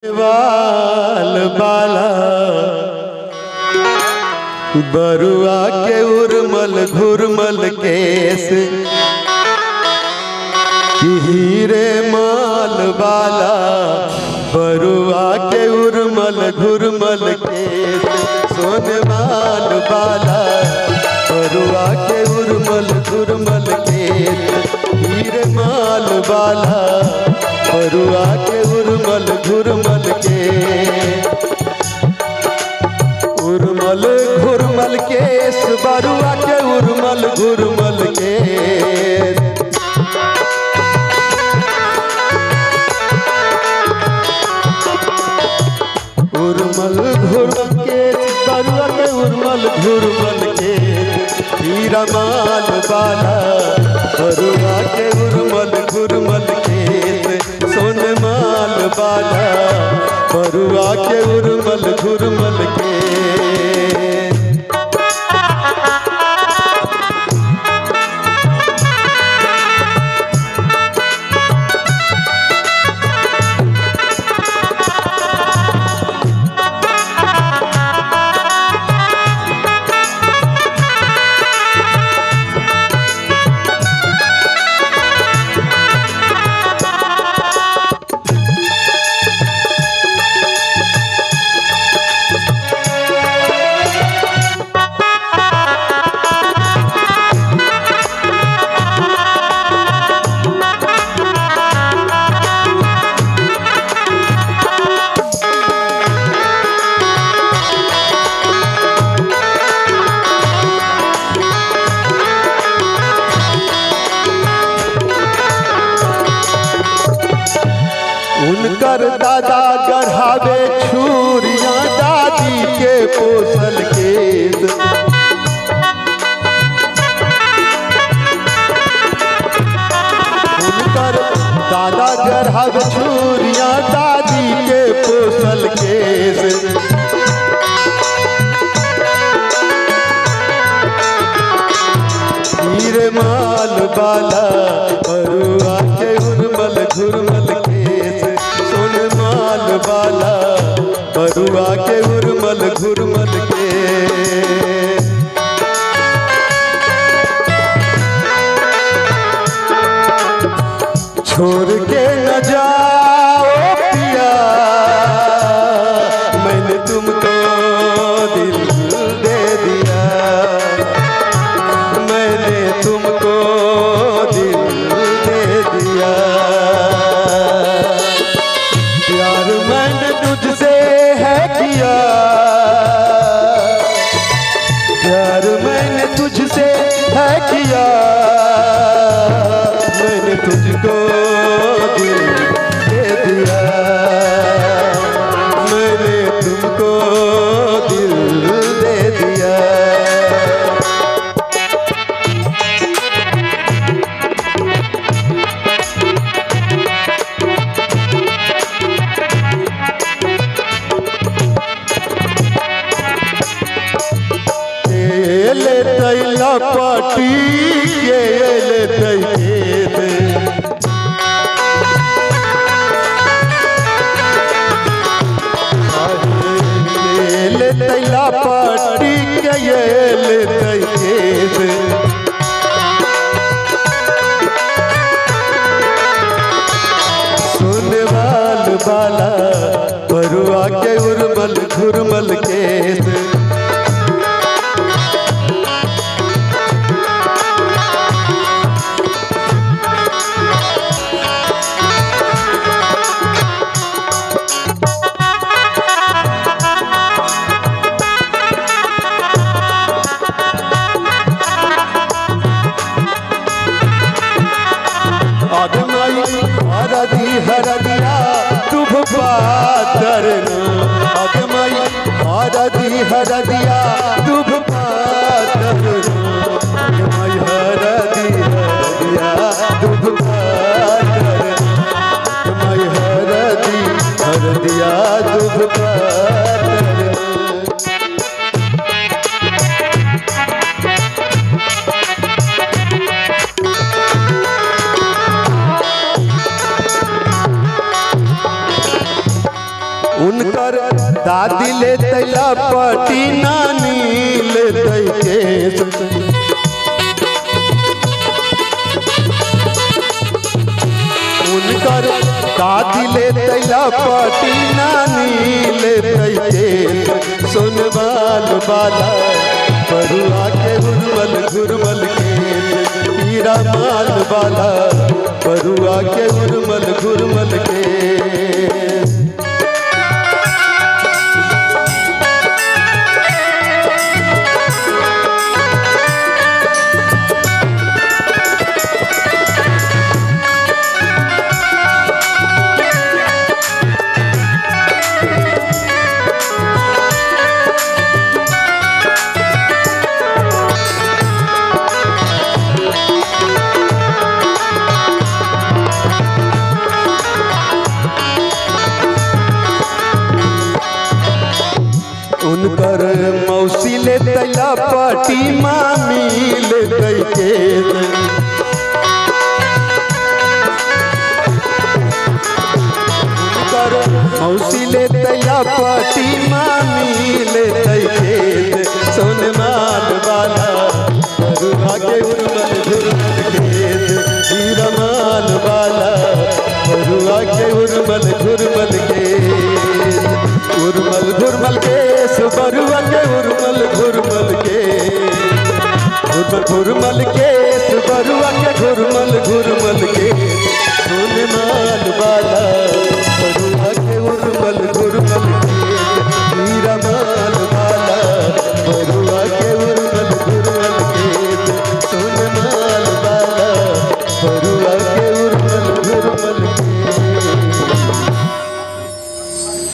वाल बाला बरुआ के उर्मल घुरमल केस हीरे माल बाला बरुआ के उर्मल घुरमल केस सोने माल बाला बरुआ के उर्मल घुरमल केस हीरे माल बाला बरुआ के उर्मल घुरमल के उर्मल घुरमल केस बरुआ के उर्मल घुरमल के उर्मल घुरमल केस बरुआ के उर्मल घुरमल के हीरा माल बाला बरुआ के उर्मल घुरमल के सोन माल बाला बरुआ के उर्मल घुरमल के उनकर दादा गढ़ावे छुरिया दादी के पोसल केस उनकर दादा गढ़ावे छुरिया दादी के पोसल केस हीरे माल बाला बरुआ के उर्मल घुरमल बाला बरुआ के उर्मल घुरमल के छोड़ के न जाओ पिया मैंने तुमको दिल दे दिया मैंने तुमको दिल दे दिया प्यार मैंने तुझसे है किया प्यार मैंने तुझसे है किया मैंने तुझको दिल दे दिया मैंने तुमको दिल दे दिया तैला पाटी के तैला पाटी के सोने वाल बाला बरुआ के उर्मल घुरमल केस हरदिया तुभ पातर अगमई हरदिया तुभ पातर अगमई हरदिया तुभ पातर अगमई हरदिया तुभ पातर उनकर दादी ले तैला पटी नानी ले केस उनकर दादी ले तैला पटी नानी ले केस सोनवाल बाला बरुआ के उर्मल घुरमल के हीरा माल बाला बरुआ के उर्मल घुरमल के उनकर मौसी ले तैला पटी मामी ले के उनकर मौसी ले तैला पटी मामी ले के सोनमाल वाला बरुआ के उर्मल घुरमल खेत हीरा माल वाला बरुआ के उर्मल घुरमल के उर्मल घुरमल के बरुआ के उर्मल घुरमल के घुरमल के बरुआ के घुरमल घुरमल के सोनमाल वाला बरुआ के उर्मल